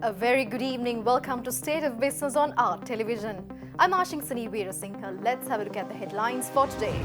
A very good evening. Welcome to State of Business on our television. I'm Ashing Sani Veerasinghe. Let's have a look at the headlines for today.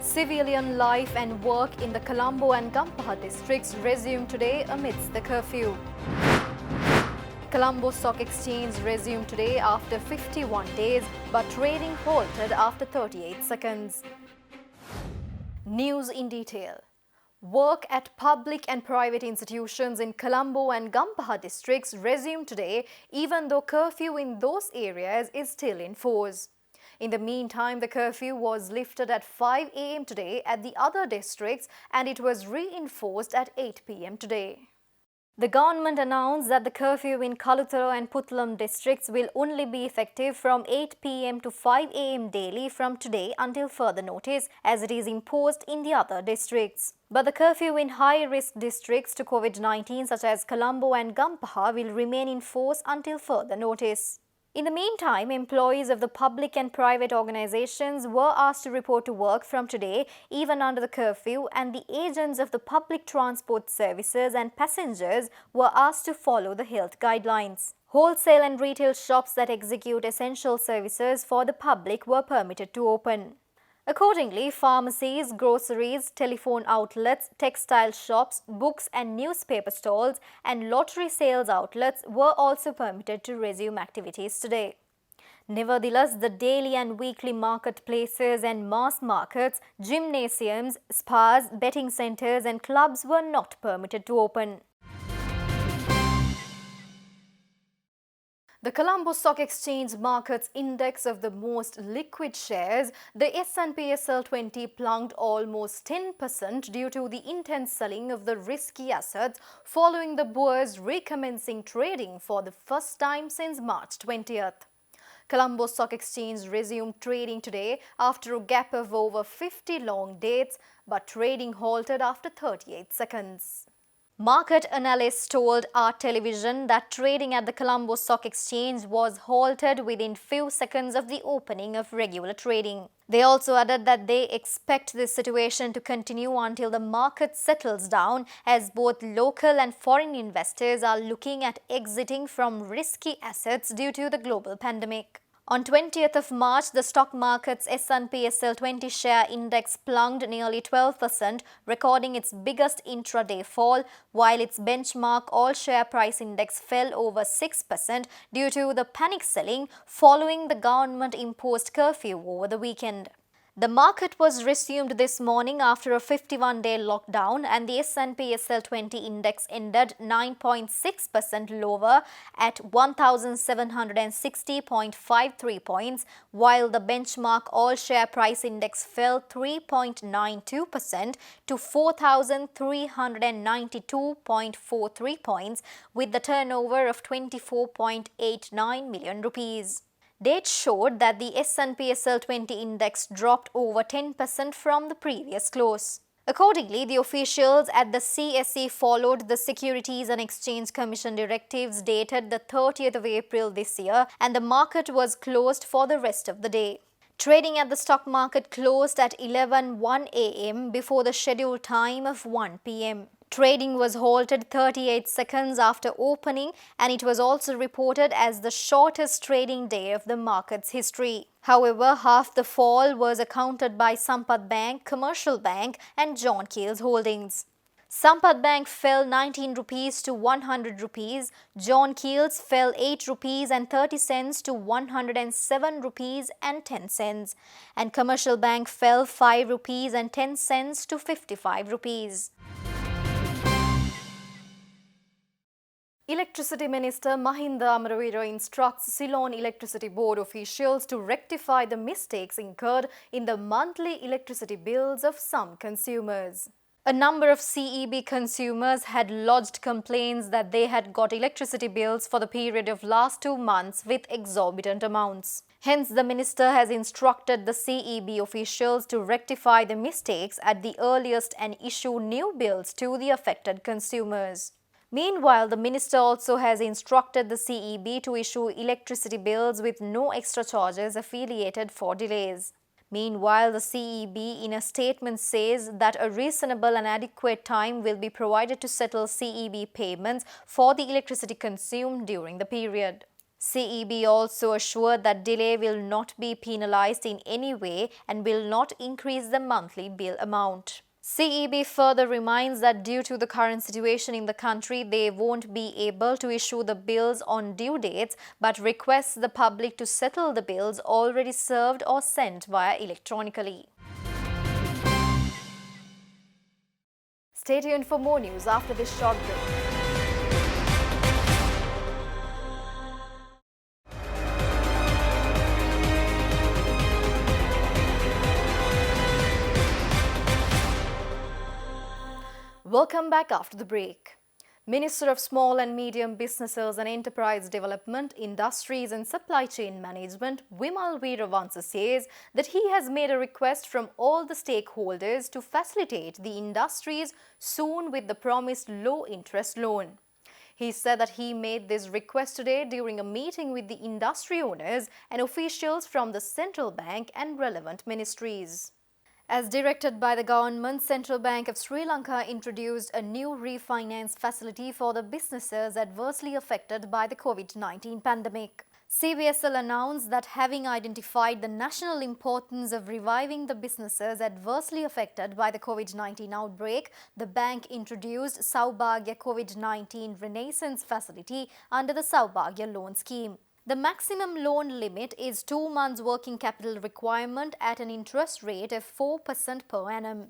Civilian life and work in the Colombo and Gampaha districts resumed today amidst the curfew. Colombo Stock Exchange resumed today after 51 days, but trading halted after 38 seconds. News in detail. Work at public and private institutions in Colombo and Gampaha districts resumed today, even though curfew in those areas is still in force. In the meantime, the curfew was lifted at 5 a.m. today at the other districts and it was reinforced at 8 p.m. today. The government announced that the curfew in Kaluthara and Puttalam districts will only be effective from 8 p.m. to 5 a.m. daily from today until further notice, as it is imposed in the other districts. But the curfew in high-risk districts to COVID-19 such as Colombo and Gampaha will remain in force until further notice. In the meantime, employees of the public and private organizations were asked to report to work from today, even under the curfew, and the agents of the public transport services and passengers were asked to follow the health guidelines. Wholesale and retail shops that execute essential services for the public were permitted to open. Accordingly, pharmacies, groceries, telephone outlets, textile shops, books and newspaper stalls and lottery sales outlets were also permitted to resume activities today. Nevertheless, the daily and weekly marketplaces and mass markets, gymnasiums, spas, betting centres and clubs were not permitted to open. The Colombo Stock Exchange Markets Index of the most liquid shares, the S&P SL20 plunged almost 10% due to the intense selling of the risky assets following the bourse recommencing trading for the first time since March 20th. Colombo Stock Exchange resumed trading today after a gap of over 50 long dates, but trading halted after 38 seconds. Market analysts told our television that trading at the Colombo Stock Exchange was halted within few seconds of the opening of regular trading. They also added that they expect this situation to continue until the market settles down, as both local and foreign investors are looking at exiting from risky assets due to the global pandemic. On 20th of March, the stock market's S&P SL20 share index plunged nearly 12%, recording its biggest intraday fall, while its benchmark all-share price index fell over 6% due to the panic selling following the government-imposed curfew over the weekend. The market was resumed this morning after a 51-day lockdown, and the S&P SL20 index ended 9.6% lower at 1,760.53 points, while the benchmark all-share price index fell 3.92% to 4,392.43 points, with the turnover of 24.89 million rupees. Data showed that the S&P SL20 index dropped over 10% from the previous close. Accordingly, the officials at the CSE followed the Securities and Exchange Commission directives dated the 30th of April this year, and the market was closed for the rest of the day. Trading at the stock market closed at 11:01 a.m. before the scheduled time of 1 p.m. Trading was halted 38 seconds after opening, and it was also reported as the shortest trading day of the market's history. However, half the fall was accounted by Sampath Bank, Commercial Bank and John Keel's holdings. Sampath Bank fell 19 rupees to 100 rupees, John Keel's fell 8 rupees and 30 cents to 107 rupees and 10 cents, and Commercial Bank fell 5 rupees and 10 cents to 55 rupees. Electricity Minister Mahinda Amaravira instructs Ceylon Electricity Board officials to rectify the mistakes incurred in the monthly electricity bills of some consumers. A number of CEB consumers had lodged complaints that they had got electricity bills for the period of last 2 months with exorbitant amounts. Hence, the minister has instructed the CEB officials to rectify the mistakes at the earliest and issue new bills to the affected consumers. Meanwhile, the minister also has instructed the CEB to issue electricity bills with no extra charges affiliated for delays. Meanwhile, the CEB in a statement says that a reasonable and adequate time will be provided to settle CEB payments for the electricity consumed during the period. CEB also assured that delay will not be penalized in any way and will not increase the monthly bill amount. CEB further reminds that due to the current situation in the country, they won't be able to issue the bills on due dates, but requests the public to settle the bills already served or sent via electronically. Stay tuned for more news after this short break. Welcome back after the break. Minister of Small and Medium Businesses and Enterprise Development, Industries and Supply Chain Management, Vimal Veeravansa says that he has made a request from all the stakeholders to facilitate the industries soon with the promised low-interest loan. He said that he made this request today during a meeting with the industry owners and officials from the central bank and relevant ministries. As directed by the government, Central Bank of Sri Lanka introduced a new refinance facility for the businesses adversely affected by the COVID-19 pandemic. CBSL announced that having identified the national importance of reviving the businesses adversely affected by the COVID-19 outbreak, the bank introduced Saubhagya COVID-19 Renaissance Facility under the Saubhagya loan scheme. The maximum loan limit is 2 months working capital requirement at an interest rate of 4% per annum.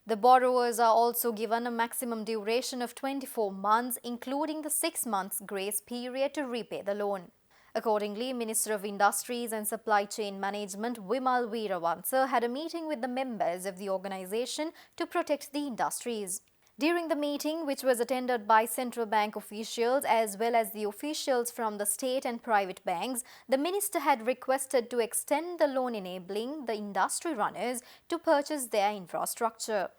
The borrowers are also given a maximum duration of 24 months, including the 6 months grace period to repay the loan. Accordingly, Minister of Industries and Supply Chain Management Vimal Veeravansa had a meeting with the members of the organization to protect the industries. During the meeting, which was attended by central bank officials as well as the officials from the state and private banks, the minister had requested to extend the loan enabling the industry runners to purchase their infrastructure.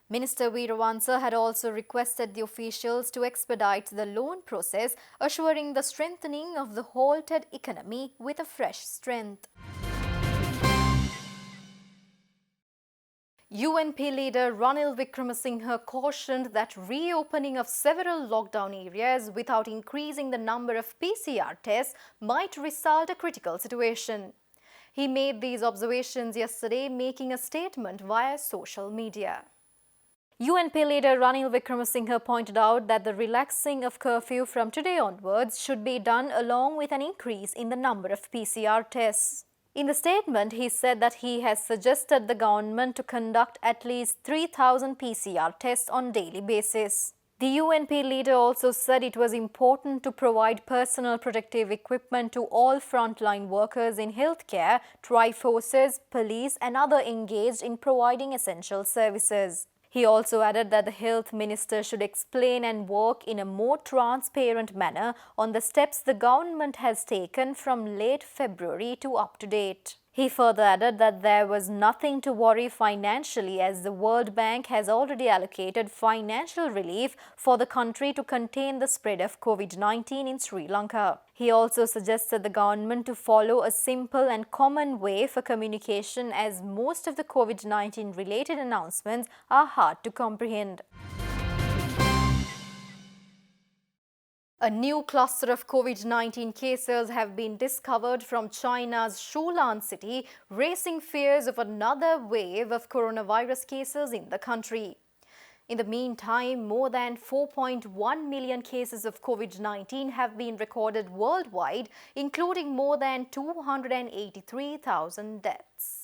Minister Veeravansa had also requested the officials to expedite the loan process, assuring the strengthening of the halted economy with a fresh strength. UNP leader Ranil Wickremesinghe cautioned that reopening of several lockdown areas without increasing the number of PCR tests might result in a critical situation. He made these observations yesterday, making a statement via social media. UNP leader Ranil Wickremesinghe pointed out that the relaxing of curfew from today onwards should be done along with an increase in the number of PCR tests. In the statement, he said that he has suggested the government to conduct at least 3,000 PCR tests on a daily basis. The UNP leader also said it was important to provide personal protective equipment to all frontline workers in healthcare, triforces, police and other engaged in providing essential services. He also added that the health minister should explain and work in a more transparent manner on the steps the government has taken from late February to up to date. He further added that there was nothing to worry financially as the World Bank has already allocated financial relief for the country to contain the spread of COVID-19 in Sri Lanka. He also suggested the government to follow a simple and common way for communication as most of the COVID-19 related announcements are hard to comprehend. A new cluster of COVID-19 cases have been discovered from China's Shulan city, raising fears of another wave of coronavirus cases in the country. In the meantime, more than 4.1 million cases of COVID-19 have been recorded worldwide, including more than 283,000 deaths.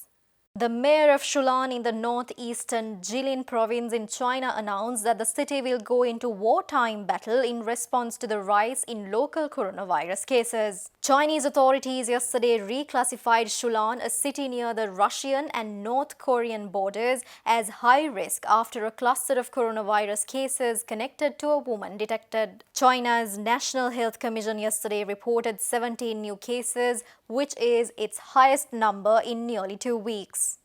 The mayor of Shulan in the northeastern Jilin province in China announced that the city will go into wartime battle in response to the rise in local coronavirus cases. Chinese authorities yesterday reclassified Shulan, a city near the Russian and North Korean borders, as high risk after a cluster of coronavirus cases connected to a woman detected. China's National Health Commission yesterday reported 17 new cases, which is its highest number in nearly 2 weeks.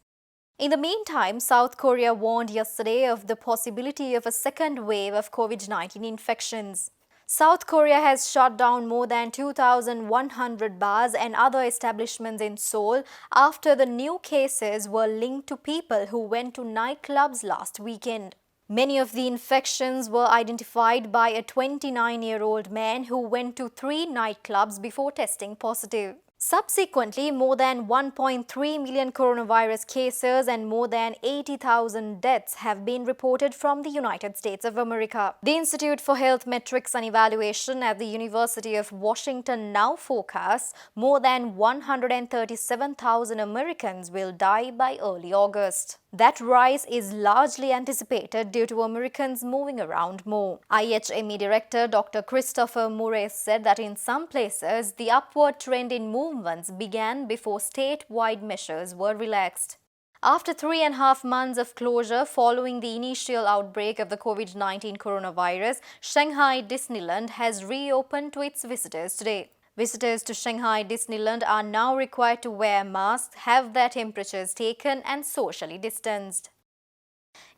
In the meantime, South Korea warned yesterday of the possibility of a second wave of COVID-19 infections. South Korea has shut down more than 2,100 bars and other establishments in Seoul after the new cases were linked to people who went to nightclubs last weekend. Many of the infections were identified by a 29-year-old man who went to 3 nightclubs before testing positive. Subsequently, more than 1.3 million coronavirus cases and more than 80,000 deaths have been reported from the United States of America. The Institute for Health Metrics and Evaluation at the University of Washington now forecasts more than 137,000 Americans will die by early August. That rise is largely anticipated due to Americans moving around more. IHME Director Dr. Christopher Murray said that in some places, the upward trend in movements began before statewide measures were relaxed. After 3.5 months of closure following the initial outbreak of the COVID-19 coronavirus, Shanghai Disneyland has reopened to its visitors today. Visitors to Shanghai Disneyland are now required to wear masks, have their temperatures taken and socially distanced.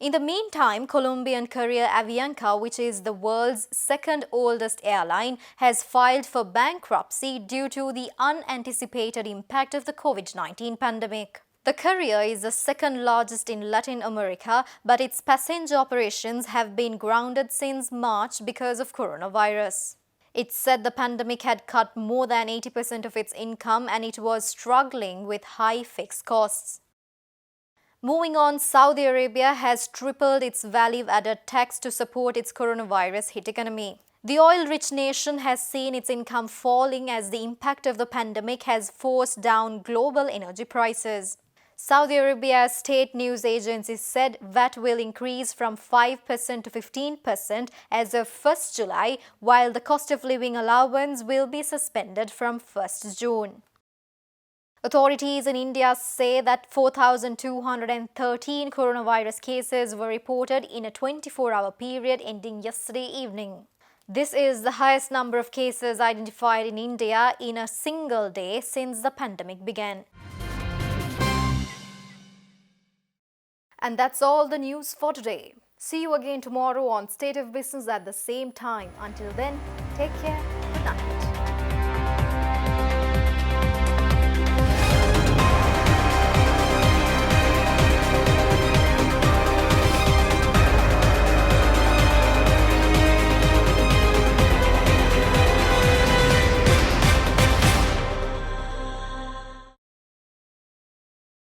In the meantime, Colombian carrier Avianca, which is the world's second oldest airline, has filed for bankruptcy due to the unanticipated impact of the COVID-19 pandemic. The carrier is the second largest in Latin America, but its passenger operations have been grounded since March because of coronavirus. It said the pandemic had cut more than 80% of its income and it was struggling with high fixed costs. Moving on, Saudi Arabia has tripled its value-added tax to support its coronavirus-hit economy. The oil-rich nation has seen its income falling as the impact of the pandemic has forced down global energy prices. Saudi Arabia's state news agency said VAT will increase from 5% to 15% as of 1st July, while the cost of living allowance will be suspended from 1st June. Authorities in India say that 4,213 coronavirus cases were reported in a 24-hour period ending yesterday evening. This is the highest number of cases identified in India in a single day since the pandemic began. And that's all the news for today. See you again tomorrow on State of Business at the same time. Until then, take care. Good night.